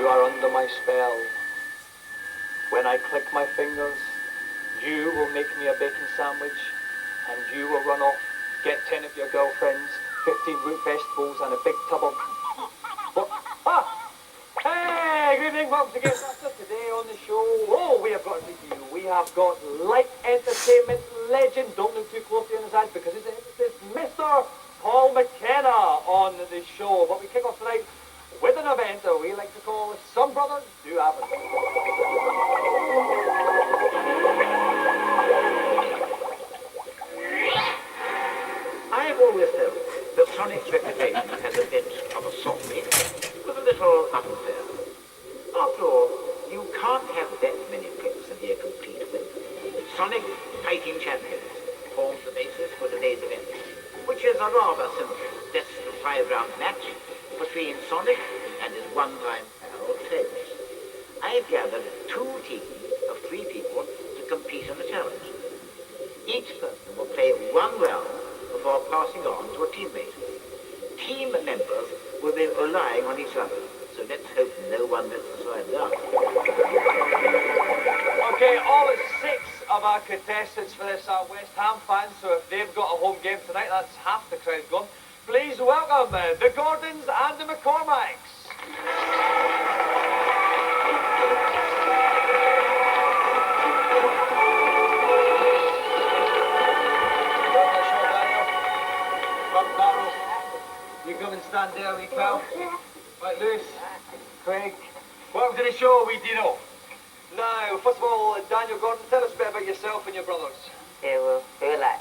You are under my spell. When I click my fingers, you will make me a bacon sandwich, and you will run off, get 10 of your girlfriends, 15 root vegetables, and a big tub of... What? Ah! Hey, good evening, welcome to Game Master. Today on the show, oh, we have got a treat for you. We have got light entertainment legend. Don't look too closely on his eyes because it's Mr. Paul McKenna on the show. But we kick off tonight with an event that we like to call Some Brothers Do Have It. I have always felt that Sonic's reputation has a bit of a softness, with a little unfair. After all, you can't have that many PRIX and be a complete winner. Sonic Fighting Champions forms the basis for today's event, which is a rather simple best of 5 round match between Sonic and his one-time pal, FELIX. I've gathered 2 teams of 3 people to compete in the challenge. Each person will play 1 round before passing on to a teammate. Team members will be relying on each other, so let's hope no one lets the side down. Okay, all 6 of our contestants for this are West Ham fans, so if they've got a home game tonight, that's half the crowd gone. Please welcome the Gordons and the McCormacks. You come and stand there, wee pal. Right, Lewis, Craig. Welcome to the show, wee Dino. Now, first of all, Daniel Gordon, tell us a bit about yourself and your brothers. Yeah, well, we like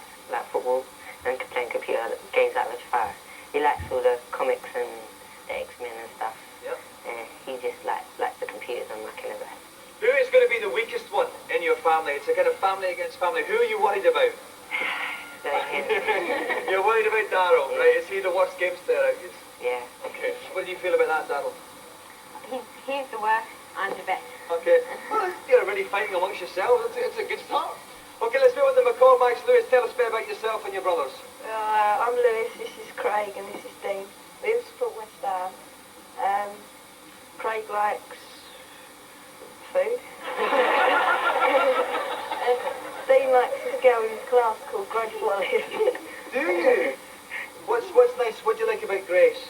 football and playing computer games like S.W.A.R.M. He likes all the comics and the X-Men and stuff. Yep. He just likes the computers and McKenna. Who is going to be the weakest one in your family? It's a kind of family against family. Who are you worried about? You're worried about Darryl, yeah. Right? Is he the worst gamester out of you? Yeah. Okay. What do you feel about that, Darryl? He's the worst, I'm the best. Okay. Well, you're already fighting amongst yourselves. It's a good start. Okay, let's go with the McCormacks. Lewis, tell us a bit about yourself and your brothers. I'm Lewis, this is Craig, and this is Dean. We all support West Ham. Craig likes food. Dean likes this girl in his class called Grace Wallace. Do you? What's nice? What do you like about Grace?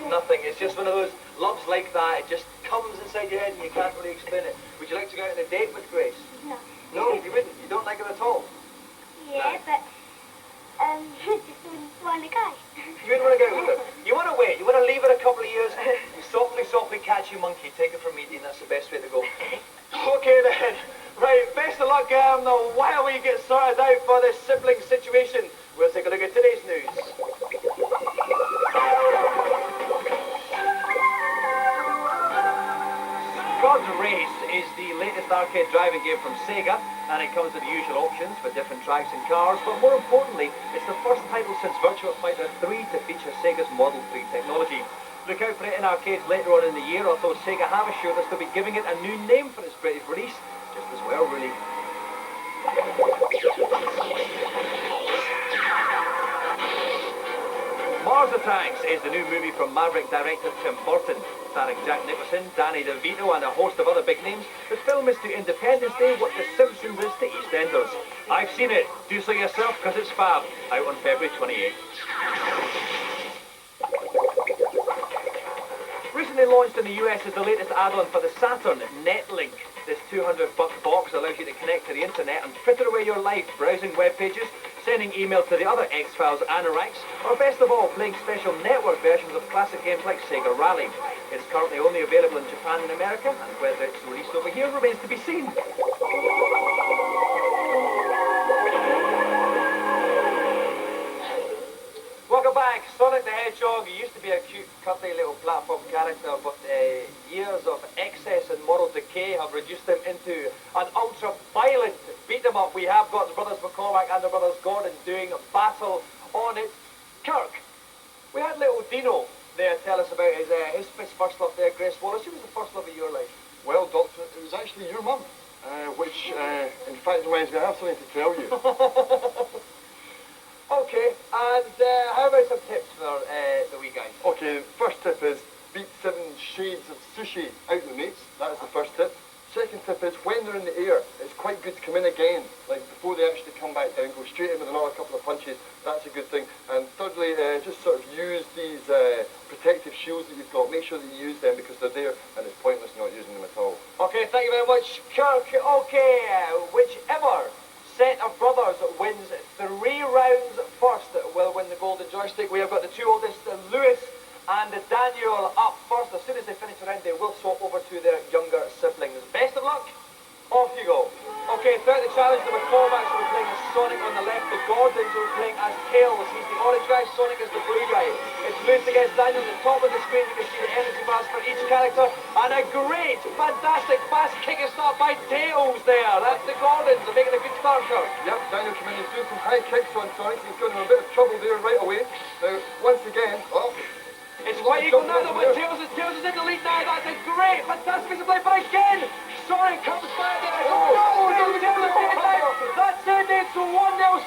Nothing. It's just one of those loves like that. It just comes inside your head and you can't really explain it. Would you like to go out on a date with Grace? No. No, you wouldn't. You don't like her at all. Yeah, No. but just wouldn't want to go. You wouldn't want to go out with her. You want to wait. You want to leave her a couple of years. You softly catch your monkey. Take it from me, Dean. That's the best way to go. Okay then. Right. Best of luck. While we get sorted out for this sibling situation, we'll take a look at today's news. God's Race is the latest arcade driving game from Sega, and it comes with the usual options for different tracks and cars, but more importantly, it's the first title since Virtua Fighter 3 to feature Sega's Model 3 technology. Look out for it in arcades later on in the year, although Sega have assured us they'll be giving it a new name for its British release, just as well, really. Mars Attacks is the new movie from Maverick director Tim Burton. Starring Jack Nicholson, Danny DeVito and a host of other big names, the film is to Independence Day what The Simpsons is to EastEnders. I've seen it. Do so yourself because it's fab. Out on February 28th. Recently launched in the US is the latest add-on for the Saturn, Netlink. This $200 box allows you to connect to the internet and fritter away your life browsing web pages, sending email to the other X-Files anoraks, or best of all, playing special network versions of classic games like Sega Rally. It's currently only available in Japan and America, and whether it's released over here remains to be seen. Welcome back. Sonic the Hedgehog used to be a cute, cuddly little platform character, but years of excess and moral decay have reduced him into an ultra-violent beat-em-up. We have got the brothers McCormack and the brothers Gordon doing a battle on it. Kirk, we had little Dino there tell us about his first love there, Grace Wallace. Who was the first love of your life? Well, Doctor, it was actually your mum, which, in fact, reminds me, I have something to tell you. Okay, and how about some tips for the wee guys? Okay, first tip is beat 7 shades of sushi out the mates. That is the first tip. Second tip is when they're in the air, it's quite good to come in again, like before they actually come back down, go straight in with another couple of punches. That's a good thing. And thirdly, just sort of use these protective shields that you've got. Make sure that you use them because they're there and it's pointless not using them at all. Okay, thank you very much, Kirk. Okay, whichever set of brothers wins 3 rounds first will win the golden joystick. We have got the 2 oldest, Lewis and Daniel, up first. As soon as they finish the round, they will swap over to their younger siblings. Best of luck. Off you go. Okay, throughout the challenge, the McCormacks will be playing as Sonic on the left. The Gordons will be playing as Tails. He's the orange guy, Sonic is the blue guy. It's Lewis against Daniel. At the top of the screen, you can see the energy bars for each character. And a great, fantastic, fast kicking start by Tails there. That's the Gordons. They're making a good start, Kirk. Yep, Daniel coming in, doing some high kicks on Sonic. He's got him in a bit of trouble there right away. Now, once again, it's quite equal now, though, but Tails is in the lead now. That's a great, fantastic piece of play. But again, Sonic comes back there. That's it. It's 1-0.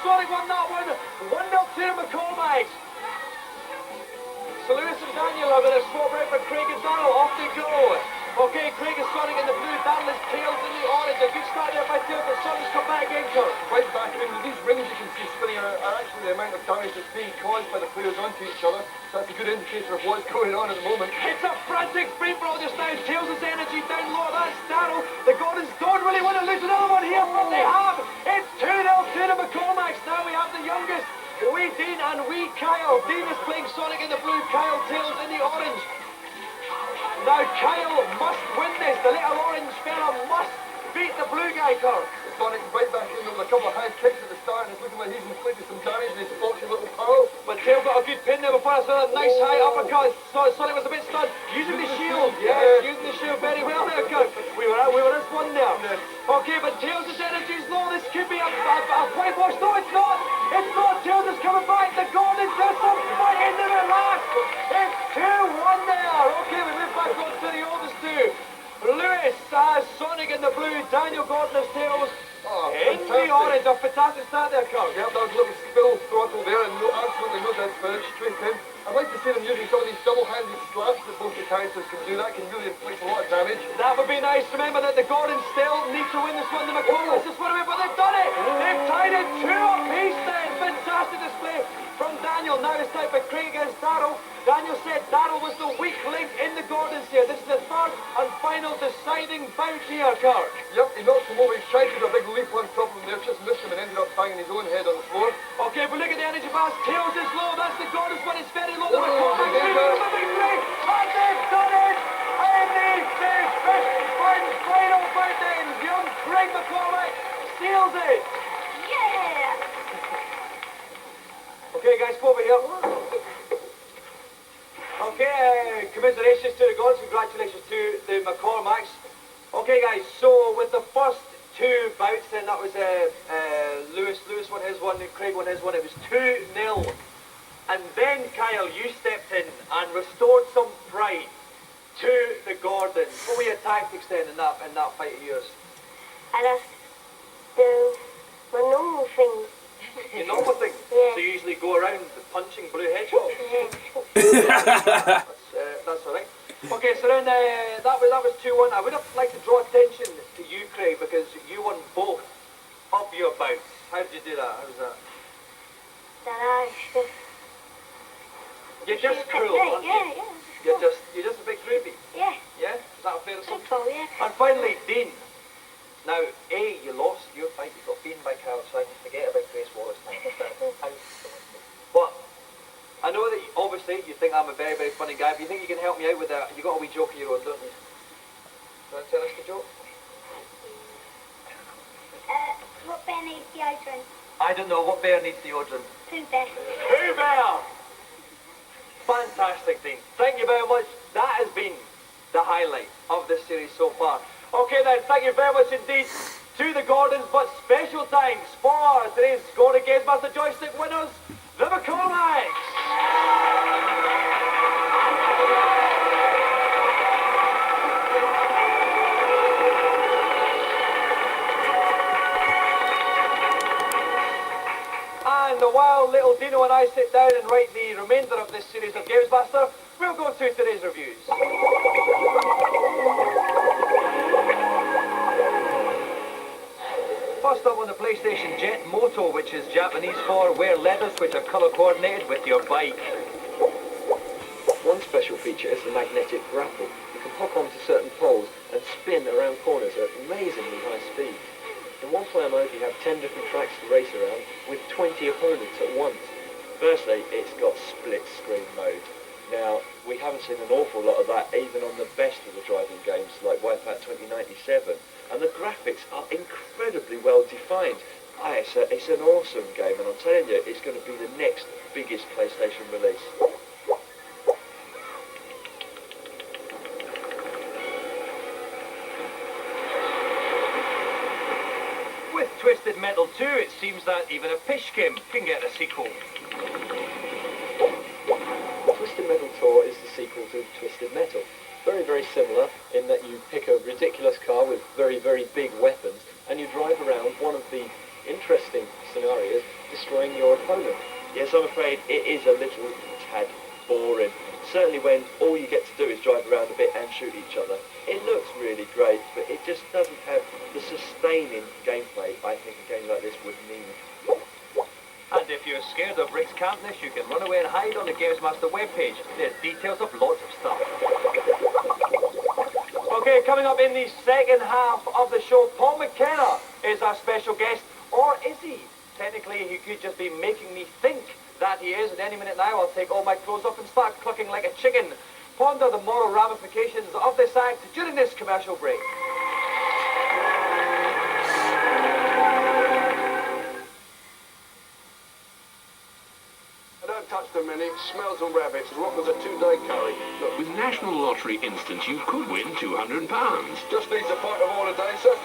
Sonic won that one. 1-0 to the McCormacks. So Lewis and Daniel are going to swap out for Craig and Darrell. Off they go. Okay, Craig is Sonic in the blue. Darrell is Tails in the orange. A good start there by Tails, but Sonic's come back again, Kirk. right back in. These rings you can see spinning are actually the amount of damage that's being caused by the players onto each other. So that's a good indicator of what's going on at the moment. It's a frantic free-for-all just now. Tails' energy down low. That's Darrell. The Gordons don't really want to lose another one here, but they have. It's 2-0 to the McCormacks. Now we have the youngest, wee Dean and wee Kyle. Dean is playing Sonic in the blue, Kyle Tails in the orange. Now Kyle must win this. The little orange fella must beat the blue guy, Kirk. Sonic right back in with a couple of high kicks at the start, and it's looking like he's inflicted some damage in his foxy little pal. But Tails got a good pin there before. I saw a nice high uppercut. Sonic was a bit stunned. Using the shield. Yes, using the shield very well there, Kirk. We were just one there. Okay, but Tails' energy's low. This could be a fight wash. No, it's not. It's not. Tails is coming back. The Gordons do some fight into the last. It's 2-1 there. Okay, we move back on to the oldest two. Lewis has Sonic in the blue. Daniel Gordon has Tails. In the orange, a fantastic start there, Kirk. Yep, that was a little spill throttle there, and absolutely no dead finish, straight in. I'd like to see them using some of these double-handed slaps that both the characters can do. That can really inflict a lot of damage. That would be nice. Remember that the Gordons still need to win this one. The McCormacks just won away, but they've done it. They've tied it 2 apiece then. Fantastic display from Daniel. Now it's time for Craig against Darrell. Daniel said Darrell was the weak link in the Gordons here. This is the third and final deciding bout here, Kirk. Yep, he knocked him over. He tried to do a big leap on top of him there, just missed him and ended up banging his own head on the floor. Okay, but look at the energy bars. Tails is low. That's the Gordons one. It's very low. The McCormacks leading the victory. And they've done it. And they've fifth and final bout ends. Young Craig McCormack seals it. Yeah! Okay, guys, come over here. Okay, commiserations to the Gordons. Congratulations to the McCormacks. Okay, guys, so with the first 2 bouts, then that was Lewis won his one, and Craig won his one. It was 2-0. And then, Kyle, you stepped in and restored some pride to the Gordons. What were your tactics then in that fight of yours? I just do my normal things. Your normal thing? Yeah. So you usually go around punching blue hedgehogs? That's all right. Okay, so then that was 2-1. I would have liked to draw attention to you, Craig, because you won both of your bouts. How did you do that? How was that? You're just cool, aren't you? Yeah. You're just a bit groovy. Yeah. Yeah? Is that a fair assumption? Football, yeah. And finally, Dean. Now, you lost your fight. You got beaten by Kyle, so I can forget about Grace Wallace now. But I know that obviously you think I'm a very, very funny guy, but you think you can help me out with that. You got a wee joke of your own, don't you? Do you want to tell us the joke? What bear needs deodorant? I don't know. What bear needs deodorant? Pooh Bear. Pooh Bear! Fantastic, Dean. Thank you very much. That has been the highlight of this series so far. Okay then, thank you very much indeed to the Gordons, but special thanks for today's Gordon Games Master Joystick winners, the McCormacks! And while little Dino and I sit down and write the remainder of this series of Games Master, we'll go through today's reviews. up on the PlayStation Jet Moto, which is Japanese for wear leathers which are colour coordinated with your bike. One special feature is the magnetic grapple. You can hook onto certain poles and spin around corners at amazingly high speed. In one player mode you have 10 different tracks to race around with 20 opponents at once. Firstly, it's got split screen mode. Now, we haven't seen an awful lot of that even on the best of the driving games like Wipeout 2097. And the graphics are incredibly well defined. It's an awesome game, and I'm telling you, it's going to be the next biggest PlayStation release. With Twisted Metal 2, it seems that even a Pishkim can get a sequel. Twisted Metal Tour is the sequel to Twisted Metal. Very, very similar in that you pick a ridiculous car with very, very big weapons and you drive around one of the interesting scenarios, destroying your opponent. Yes, I'm afraid it is a little tad boring. Certainly when all you get to do is drive around a bit and shoot each other. It looks really great, but it just doesn't have the sustaining gameplay I think a game like this would need. And if you're scared of Rick's campness, you can run away and hide on the Games Master webpage. There's details of lots of stuff. Okay, coming up in the second half of the show, Paul McKenna is our special guest. Or is he? Technically, he could just be making me think that he is. At any minute now, I'll take all my clothes off and start clucking like a chicken. Ponder the moral ramifications of this act during this commercial break. Touch the minute, smells of rabbits, as rotten as a two-day curry. Look. With National Lottery Instant, you could win £200. Just needs a pint of holiday, sir.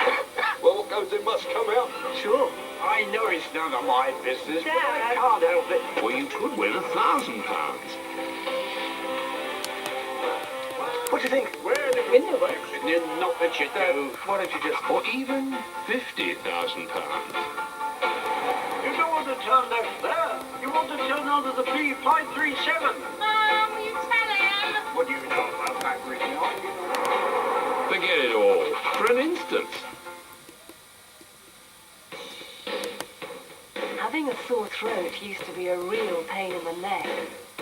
Well, what goes in must come out. Sure. I know it's none of my business, but I can't help it. Or you could win £1,000. What do you think? Where in the window? Not that you do. Why don't you just... Or even £50,000. You don't want to turn left there. You want to turn onto the P537. Mom, you tell him. What do you know about that, Ricky? Forget it all. For an instant. Having a sore throat used to be a real pain in the neck,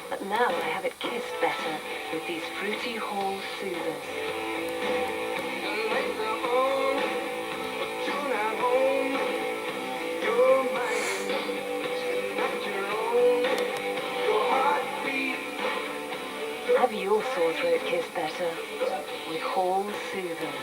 but now I have it kissed better with these fruity Hall soothers. Have your sore throat kissed better with Hall soothers.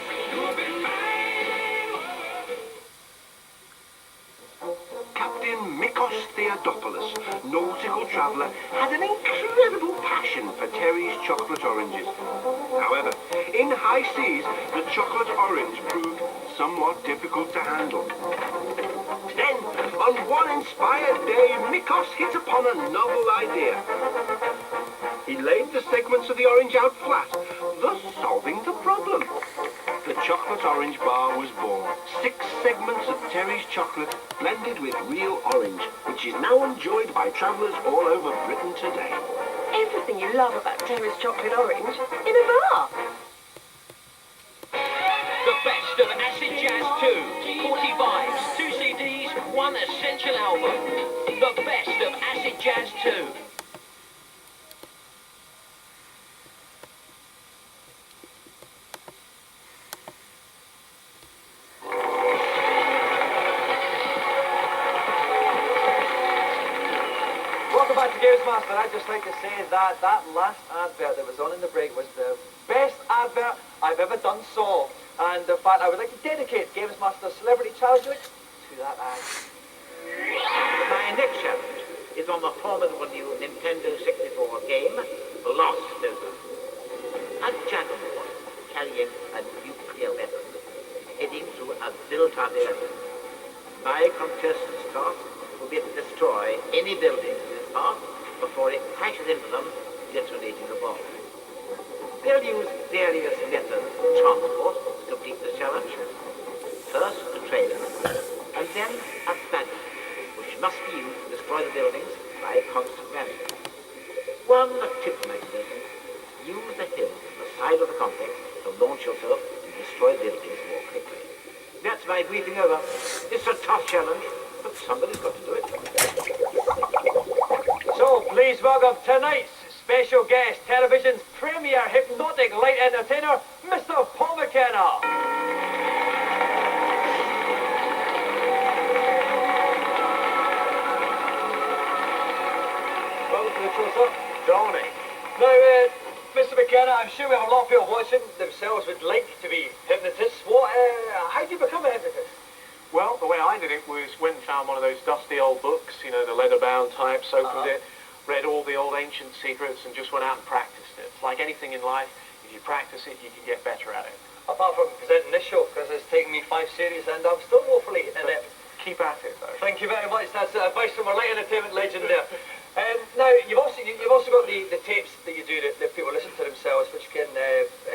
Captain Mikos Theodopoulos, nautical traveller, had an incredible passion for Terry's chocolate oranges. However, in high seas, the chocolate orange proved somewhat difficult to handle. Then, on one inspired day, Mikos hit upon a novel idea. He laid the segments of the orange out flat, thus solving the problem. The chocolate orange bar was born. 6 segments of Terry's chocolate blended with real orange, which is now enjoyed by travellers all over Britain today. Everything you love about Terry's chocolate orange in a bar. The best of Acid Jazz 2. 40 vibes, 2 CDs, 1 essential album. The best of Acid Jazz 2. Master, I'd just like to say that that last advert that was on in the break was the best advert I've ever done so. And in fact, I would like to dedicate Games Master Celebrity Challenge to that ad. My next challenge is on the formidable new Nintendo 64 game, Lost Over. A juggernaut carrying a nuclear weapon heading through a built-up area. My contestant's task will be to destroy any building in this path before it crashes into them, detonating the bomb. They'll use various methods of transport to complete the challenge. First, a trailer, and then a buggy, which must be used to destroy the buildings by constant management. One tip mechanism: use the hill on the side of the complex to launch yourself and destroy buildings more quickly. That's vibrating over. It's a tough challenge, but somebody's got to do it. So, please welcome tonight's special guest, television's premier hypnotic light entertainer, Mr. Paul McKenna. Welcome to the close-up, Johnny. Now, Mr. McKenna, I'm sure we have a lot of people watching themselves would like to be hypnotists. How did you become a hypnotist? Well, the way I did it was went and found one of those dusty old books, you know, the leather-bound types, opened it, read all the old ancient secrets, and just went out and practiced it. It's like anything in life, if you practice it, you can get better at it. Apart from presenting this show, because it's taken me 5 series and I'm still woefully inept. Keep at it, though. Thank you very much. That's advice from our light entertainment legend there. Now, you've also got the tapes that you do that people listen to themselves, which can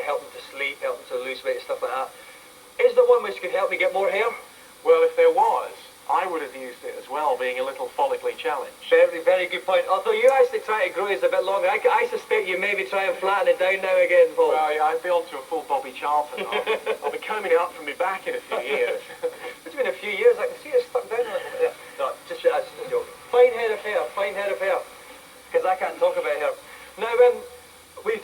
help them to sleep, help them to lose weight, stuff like that. Is there one which could help me get more hair? Well, if there was, I would have used it as well, being a little follically challenged. Very, very good point. Although you actually try to grow yours a bit longer, I suspect you maybe try and flatten it down now again, Paul. Well, yeah, I'd be on to a full Bobby Charlton. I'll be combing it up from my back in a few years. It's been a few years, I can see it stuck down a little bit. No, that's just a joke. Fine head of hair, fine head of hair. Because I can't talk about hair. Now, we've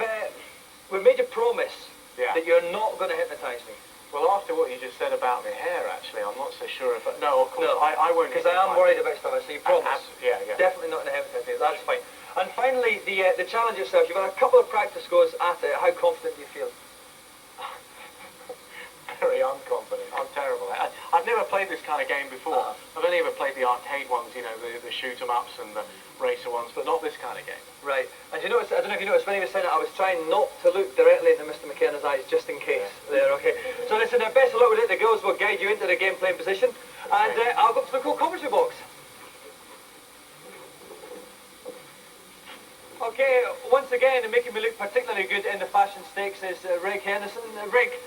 made you promise that you're not going to hypnotise me. Well, after what you just said about the hair, actually, I'm not so sure if... No, of course, I won't... Because I am worried about stuff, so you promise. Yeah. Definitely not going to hypnotise me, that's fine. And finally, the challenge yourself. You've had a couple of practice goes at it. How confident do you feel? Very unconfident. I'm terrible. I've never played this kind of game before. I've only ever played the arcade ones, you know, the shoot-em-ups and the racer ones, but not this kind of game. Right. And you notice, I don't know if you noticed, when he was saying it, I was trying not to look directly into Mr. McKenna's eyes, just in case. There, okay. So listen, best of luck with it. The girls will guide you into the game playing position. And I'll go to the cool commentary box. Okay, once again, making me look particularly good in the fashion stakes is Rick Henderson. Rick,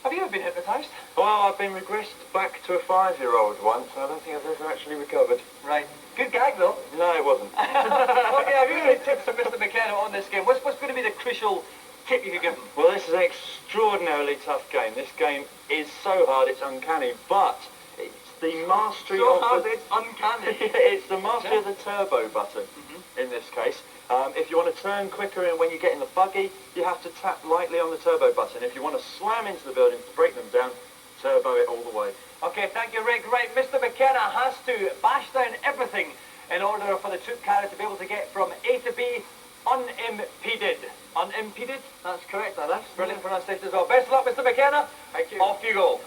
have you ever been hypnotised? Well, I've been regressed back to a 5-year-old once. I don't think I've ever actually recovered. Right. Good gag, though. No, it wasn't. Okay, have you got any tips from Mr. McKenna on this game? What's going to be the crucial tip you could give him? Well, this is an extraordinarily tough game. This game is so hard, it's uncanny, but it's the mastery it's uncanny. It's the mastery of the turbo button, in this case. If you want to turn quicker and when you get in the buggy, you have to tap lightly on the turbo button. If you want to slam into the building to break them down, turbo it all the way. Okay, thank you, Rick. Right, Mr. McKenna has to bash down everything in order for the troop carrier to be able to get from A to B unimpeded. Unimpeded? That's correct, that's brilliant pronunciation as well. Best of luck, Mr. McKenna. Thank you. Off you go.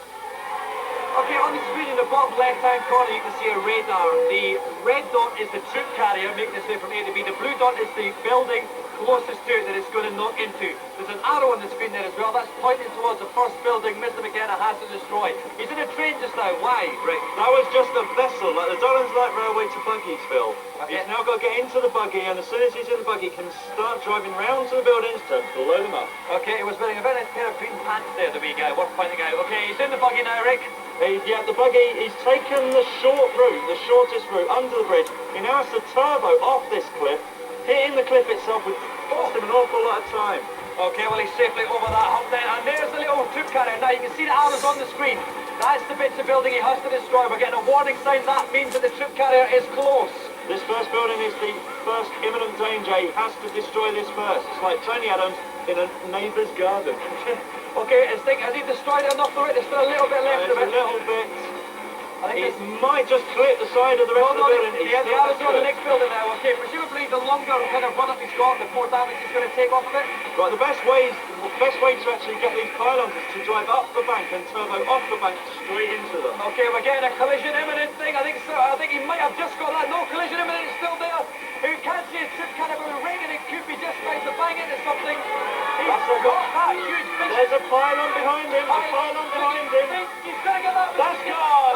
Okay, on the screen in the bottom left-hand corner you can see a radar. The red dot is the troop carrier making its way from A to B. The blue dot is the building closest to it that it's going to knock into. There's an arrow on the screen there as well. That's pointing towards the first building Mr. McKenna has to destroy. He's in a train just now. Why, Rick? That was just a vessel, like the Dollars Light Railway to Buggiesville. Okay. He's now got to get into the buggy, and as soon as he's in the buggy, he can start driving round to the buildings to blow them up. Okay, he was wearing a very nice pair of green pants there, the wee guy. Worth pointing out. Okay, he's in the buggy now, Rick. Yeah, the buggy, he's taken the short route, the shortest route, under the bridge. He now has to turbo off this cliff, hitting the cliff itself would cost him an awful lot of time. Okay, well, he's safely over that hump then, and there's the little troop carrier. Now, you can see the arrows on the screen. That's the bits of building he has to destroy. We're getting a warning sign. That means that the troop carrier is close. This first building is the first imminent danger. He has to destroy this first. It's like Tony Adams in a neighbour's garden. Okay, has he destroyed enough for it? There's still a little bit left of it. A little bit. I think it might just clip the side of the rest of the building. Yeah, the arrows are on the next building now. Okay, presumably the longer kind of run-up he's got, the more damage he's going to take off of it. Right, the best way to actually get these pylons is to drive up the bank and turbo off the bank straight into them. Okay, we're getting a collision imminent thing. I think so. I think he might have just got that. No collision imminent, it's still there. You can't see a trip kind of a ring, and it could be just about to bang into something. He's got that huge fish. There's a pylon behind him. A pylon behind him. He's going to get that. That's gone.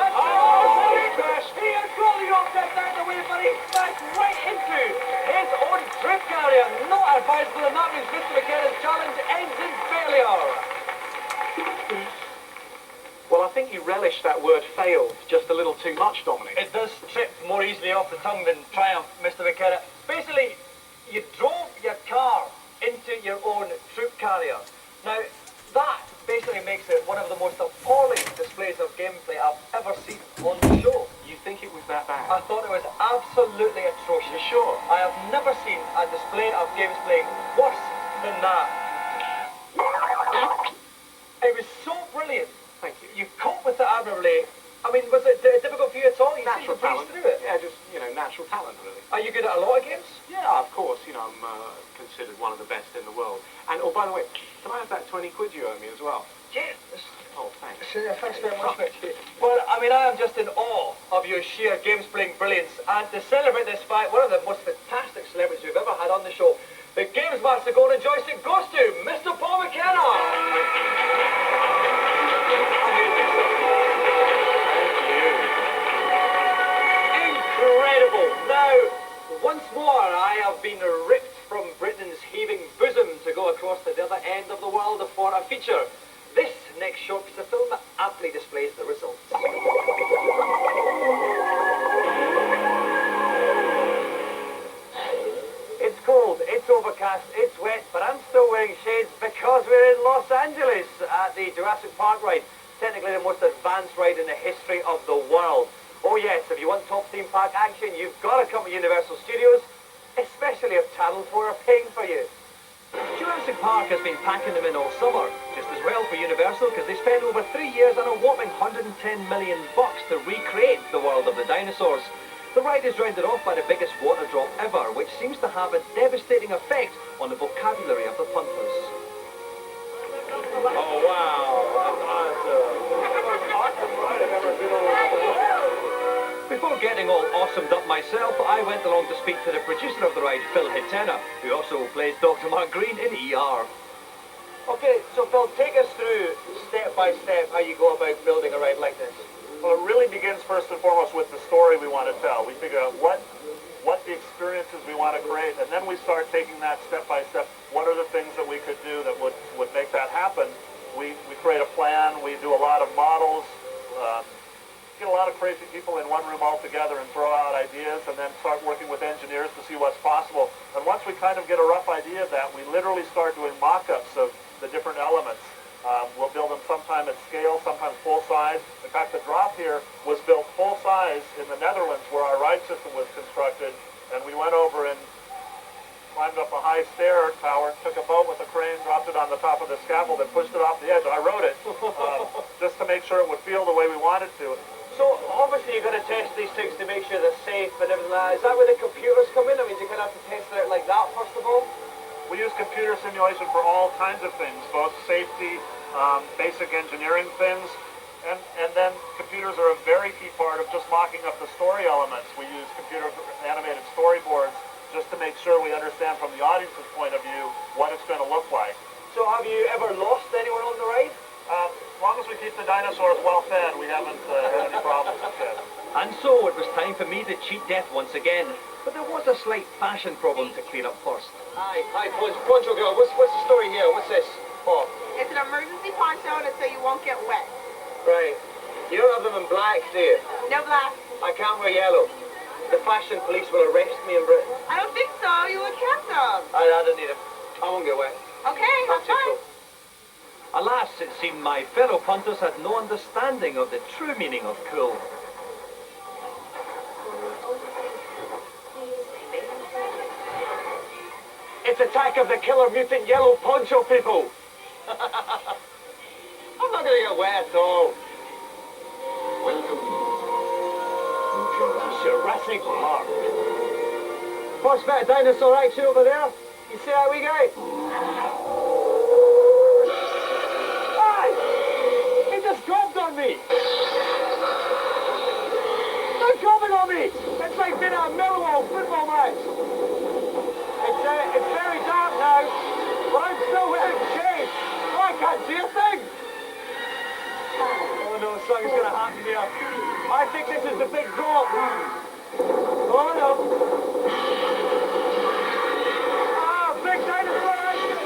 He has got the offset down the way, but he smashed right into his own trip carrier. Not advisable, and that means Mr. McKenna's challenge ends in failure. Well, I think you relish that word failed just a little too much, Dominic. It does trip more easily off the tongue than triumph, Mr. McKenna. Basically, you drove your car into your own troop carrier. Now, that basically makes it one of the most appalling displays of game ever seen on the show. You think it was that bad? I thought it was absolutely atrocious. You sure? I have never seen a display of games playing worse than that. It was so brilliant. Thank you. You coped with it admirably. I mean, was it difficult for you at all? You seem to Natural breeze talent. through it. Yeah, just, natural talent, really. Are you good at a lot of games? Yeah, of course. I'm considered one of the best in the world. And, oh, by the way, can I have that 20 quid you owe me as well? Yes. Oh, thanks. Thanks very much, Mitch. Well, I mean, I am just in awe of your sheer games playing brilliance. And to celebrate this fact, one of the most fantastic celebrities we've ever had on the show, the Games Master Golden Joystick goes to Mr. Paul McKenna. Incredible. Now, once more, I have been ripped from Britain's heaving bosom to go across to the other end of the world for a feature. This next short piece of film aptly displays the results. It's cold, it's overcast, it's wet, but I'm still wearing shades because we're in Los Angeles at the Jurassic Park ride, technically the most advanced ride in the history of the world. Oh yes, if you want top theme park action, you've got to come to Universal Studios, especially if Channel 4 are paying for you. Jurassic Park has been packing them in all summer, just as well for Universal because they spent over 3 years and a whopping $110 million to recreate the world of the dinosaurs. The ride is rounded off by the biggest water drop ever, which seems to have a devastating effect on the vocabulary of the punters. Oh wow, that's awesome ride I've ever been on. Before getting all awesomed up myself, I went along to speak to the producer of the ride, Philix, who also plays Dr. Mark Green in ER. Okay, so Phil, take us through step by step how you go about building a ride like this. Well, it really begins first and foremost with the story we want to tell. We figure out what the experiences we want to create, and then we start taking that step by step. What are the things that we could do that would make that happen? We create a plan. We do a lot of models. Get a lot of crazy people in one room all together and throw out ideas, and then start working with engineers to see what's possible. And once we kind of get a rough idea of that, we literally start doing mock-ups of the different elements. We'll build them sometime at scale, sometimes full size. In fact, the drop here was built full size in the Netherlands where our ride system was constructed, and we went over and climbed up a high stair tower, took a boat with a crane, dropped it on the top of the scaffold, and pushed it off the edge. I rode it just to make sure it would feel the way we wanted to. So, obviously you're going to test these things to make sure they're safe and everything like that. Is that where the computers come in? I mean, you kind of have to test it out like that, first of all? We use computer simulation for all kinds of things, both safety, basic engineering things, and then computers are a very key part of just mocking up the story elements. We use computer animated storyboards just to make sure we understand from the audience's point of view what it's going to look like. So have you ever lost anyone on the ride? As long as we keep the dinosaurs well fed, we haven't had any problems yet. And so it was time for me to cheat death once again. But there was a slight fashion problem to clear up first. Hi, Poncho girl, what's the story here? What's this? Oh. It's an emergency poncho so you won't get wet. Right. You don't have them in black, do you? No black. I can't wear yellow. The fashion police will arrest me in Britain. I don't think so. You would catch them. I don't need them. I won't get wet. Okay, have fun. Alas, it seemed my fellow punters had no understanding of the true meaning of cool. It's Attack of the Killer Mutant Yellow Poncho people! I'm not gonna get wet at all. Welcome to Jurassic Park. First bit of dinosaur action over there. You see how we go? Hey! He just dropped on me! They're dropping on me! It's like being at a Millwall football match. It's very dark now, but I'm still wearing shades. Oh, I can't see a thing! Oh no, something's gonna happen here. I think this is the big drop. Oh no. Ah, big dinosaur action!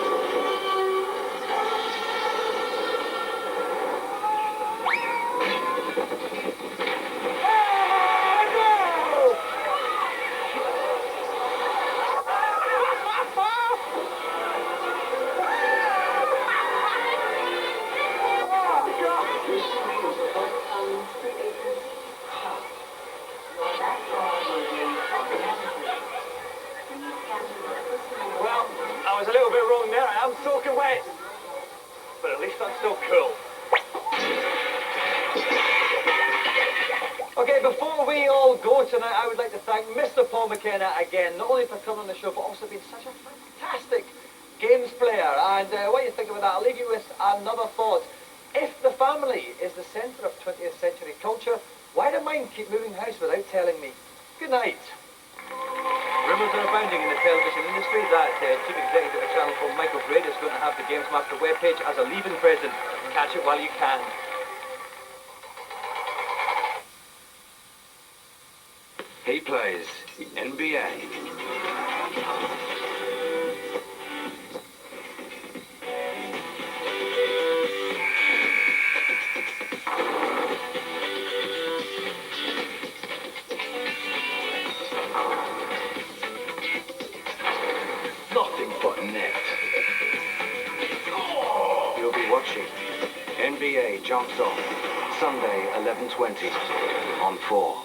bit wrong there. I am soaking wet. But at least I'm still cool. Okay, before we all go tonight, I would like to thank Mr. Paul McKenna again, not only for coming on the show, but also being such a fantastic games player. And what do you think about that? I'll leave you with another thought. If the family is the centre of 20th century culture, why do mine keep moving house without telling me? Good night. Rumours are abounding in the television industry that Chief Executive of a channel called Michael Braid is going to have the Games Master webpage as a leaving present. Catch it while you can. He plays the NBA. Nothing but net. You'll be watching NBA Jumps Off, Sunday 11:20 on 4.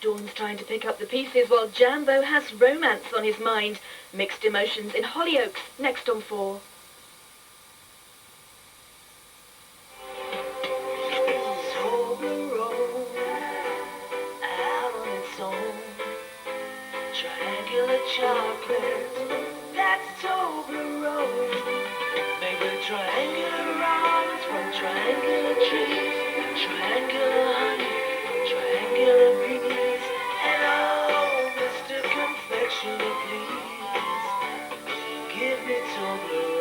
Dawn's trying to pick up the pieces while Jambo has romance on his mind. Mixed emotions in Hollyoaks, next on 4. Triangular chocolate, that's Toblerone. Made with triangular arms from triangular trees, triangular honey, triangular bees. And oh, Mr. Confectioner, please, give me Toblerone.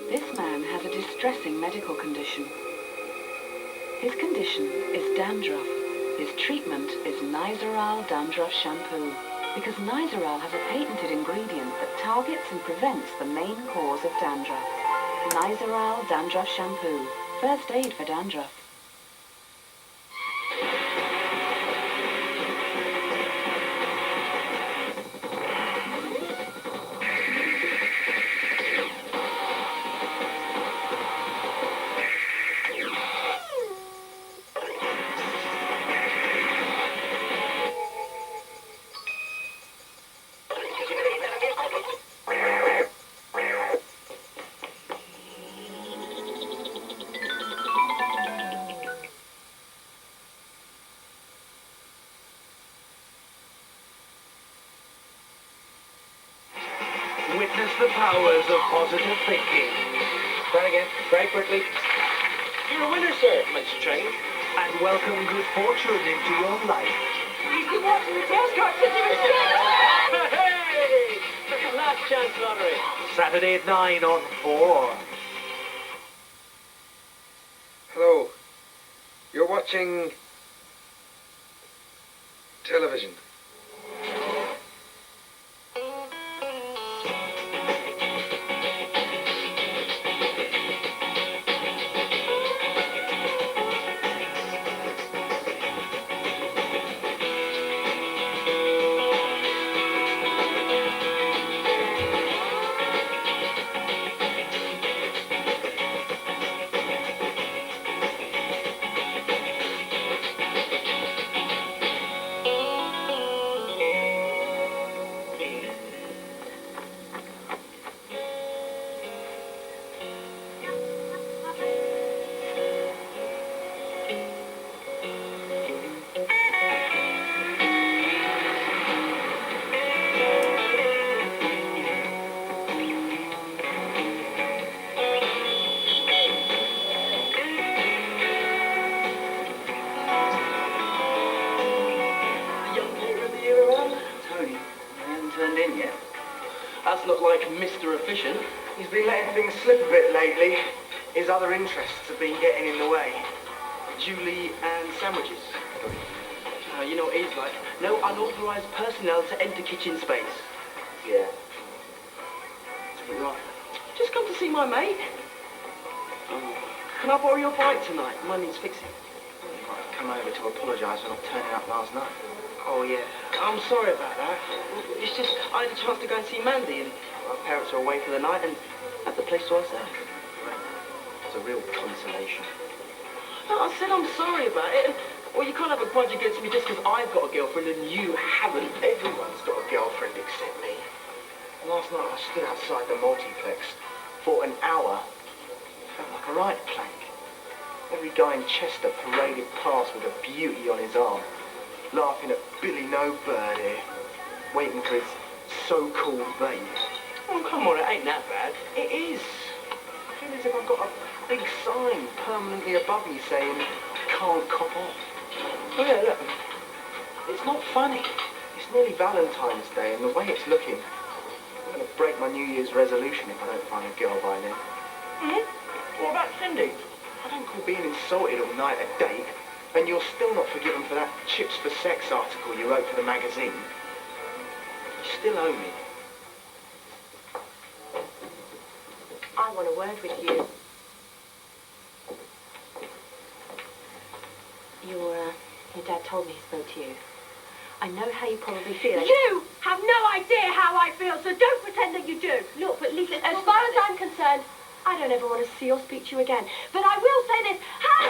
This man has a distressing medical condition. His condition is dandruff. His treatment is Nizoral dandruff shampoo. Because Nizoral has a patented ingredient that targets and prevents the main cause of dandruff. Nizoral dandruff shampoo. First aid for dandruff. Witness the powers of positive thinking. Try again, very quickly. You're a winner, sir. Mr. Train. And welcome good fortune into your life. He's been watching the test card since he was 6. Hey! That's a last chance lottery. Saturday at 9 on 4. Hello. You're watching television. competition. He's been letting things slip a bit lately. His other interests have been getting in the way. Julie and sandwiches. You know what he's like. No unauthorised personnel to enter kitchen space. Yeah. Right. Just come to see my mate. Can I borrow your bike tonight? Mine needs fixing. Come over to apologise for not turning up last night. Oh, yeah. I'm sorry about that. It's just, I had a chance to go and see Mandy, and my parents are away for the night, and had the place to ourselves. It's a real consolation. No, I said I'm sorry about it, and, well, you can't have a grudge against me just because I've got a girlfriend and you haven't. Everyone's got a girlfriend except me. Last night I stood outside the multiplex for an hour. Felt like a riot plank. Every guy in Chester paraded past with a beauty on his arm, laughing at Billy No Bird here, waiting for his so-called babe. Oh, come on, it ain't that bad. It is. I feel as if I've got a big sign permanently above me saying, can't cop off. Oh yeah, look. It's not funny. It's nearly Valentine's Day, and the way it's looking, I'm going to break my New Year's resolution if I don't find a girl by then. Mm-hmm. What about Cindy? I don't call being insulted all night a date, and you're still not forgiven for that Chips for Sex article you wrote for the magazine. You still owe me. I want a word with you. Your dad told me he spoke to you. I know how you probably feel. You have no idea how I feel, so don't pretend that you do. Look, but Lisa, as far as I'm concerned, I don't ever want to see or speak to you again. But I will say this. Hi!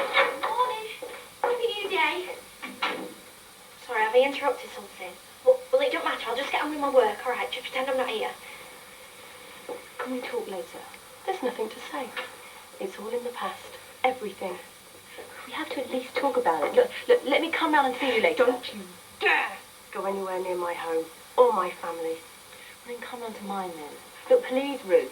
Morning. Happy New Day. Sorry, have I interrupted something? Well, it don't matter. I'll just get on with my work, all right? Just pretend I'm not here. Can we talk later? There's nothing to say. It's all in the past. Everything. We have to at least talk about it. Look, let me come round and see you later. Don't you dare go anywhere near my home or my family. Well, then come round to mine then. Look, please, Ruth.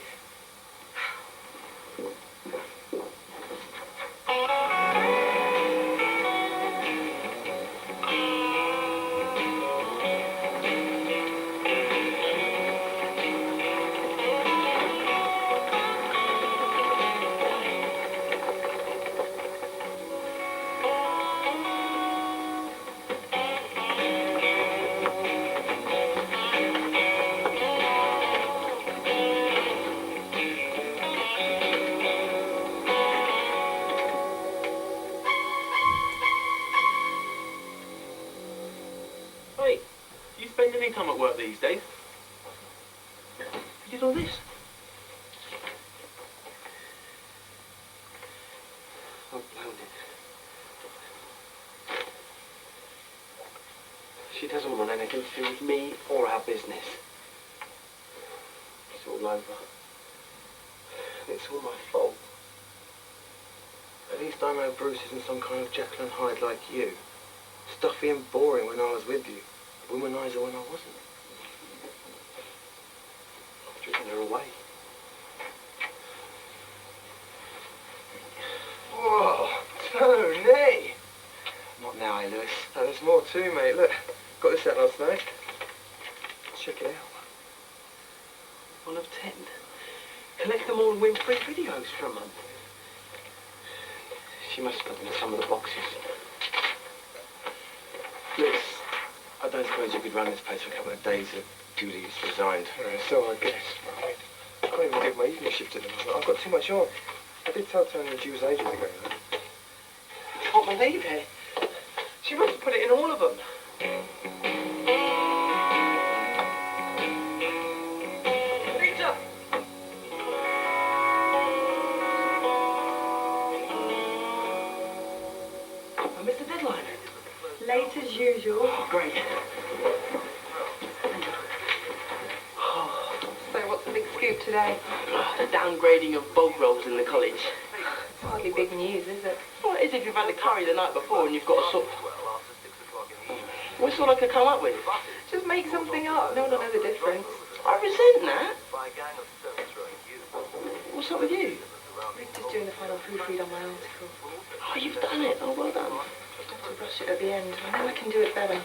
Time at work these days. You did all this? I've blown it. She doesn't want anything to do with me or our business. It's all over. It's all my fault. At least I know Bruce isn't some kind of Jekyll and Hyde like you. Stuffy and boring when I was with you. Womanizer when I wasn't. I've driven her away. Whoa, Tony! Not now, eh, Lewis? Oh, there's more too, mate. Look, got this out last night. Check it out. 1 of 10. Collect them all and win free videos for a month. She must have put them in some of the boxes. Lewis, I don't suppose you could run this place for a couple of days if Julie's resigned. So I guess. I can't even do my evening shift at the moment. I've got too much on. I did tell Tony she was ages ago, though. I can't believe it. She must have put it in all of them. Peter! I missed the deadline. Late as usual. Oh, great. So what's the big scoop today? The downgrading of bog rolls in the college. It's hardly big news, is it? Well, it is if you've had a curry the night before and you've got a sort. What's all I could come up with? Just make something up. No one will know the difference. I resent that. What's up with you? I'm just doing the final proofread on my article. Oh, you've done it. Oh, well done. To rush it at the end. I know I can do it better.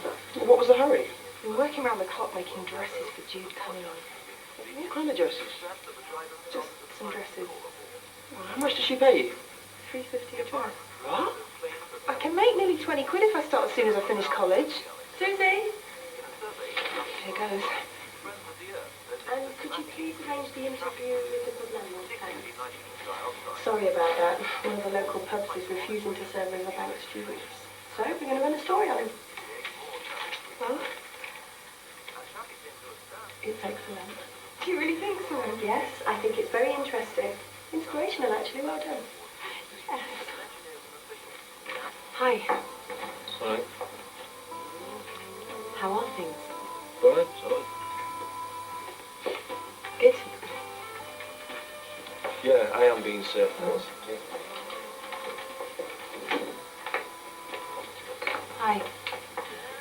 What was the hurry? Been working around the clock making dresses for Jude Cunningham. What kind of dresses? Just some dresses. Well, how much does she pay you? £3.50 a dress. What? I can make nearly 20 quid if I start as soon as I finish college. Susie? Here goes. And could you please arrange the interview with the good landlord, thanks? Sorry about that. One of the local pubs is refusing to serve riverbank students. So we're going to run a story on him. Well, it's excellent. Do you really think so? Yes, I think it's very interesting. Inspirational, actually. Well done. Yes. Hi. Hi. How are things? Fine, sorry. Good. Yeah, I am being served, of course. Yeah. Hi.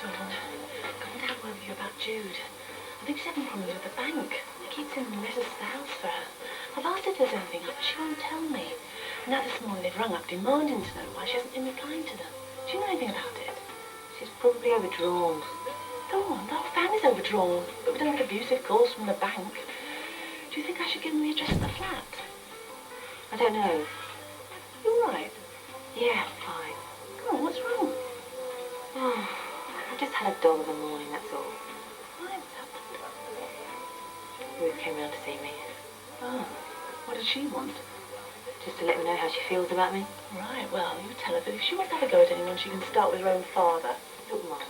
Dawn, come down with you about Jude. I think she's having problems with the bank. He keeps sending letters to the house for her. I've asked her if there's anything up, but she won't tell me. Now this morning they've rung up demanding to know why she hasn't been replying to them. Do you know anything about it? She's probably overdrawn. Dawn, the whole family's overdrawn, but we don't get abusive calls from the bank. Do you think I should give them the address of the flat? I don't know. You all right? Yeah, fine. Come on, what's wrong? Oh, I just had a dog of a morning, that's all. Ruth came round to see me. Oh, what did she want? Just to let me know how she feels about me. Right, well, you tell her that if she wants to have a go at anyone, she can start with her own father. Look, Mum,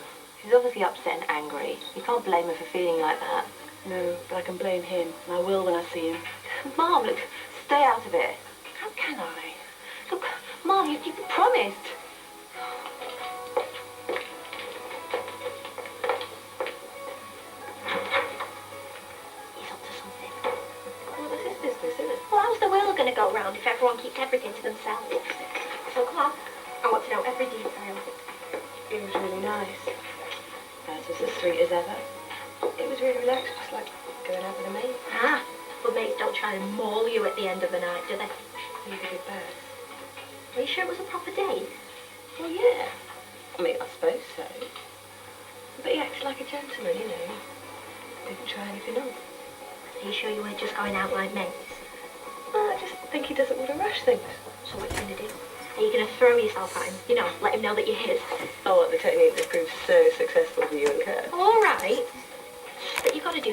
she's obviously upset and angry. You can't blame her for feeling like that. No, but I can blame him, and I will when I see him. Mum, look, stay out of it. How can I? Look, Mum, you promised. Well, how's the world going to go round if everyone keeps everything to themselves? So come on, I want to know every detail. It was really nice. That was as sweet as ever. It was really relaxed, just like going out with a mate. Ah, but mates don't try and maul you at the end of the night, do they? Neither did Beth. Are you sure it was a proper date? Well, yeah. I mean, I suppose so. But he acted like a gentleman, you know. Didn't try anything else. Are you sure you weren't just going out like mates? Well, I just think he doesn't want to rush things. So what are you going to do? Are you going to throw yourself at him? You know, let him know that you're his? Oh, what, the technique that proved so successful for you and Kurt? All right. But you've got to do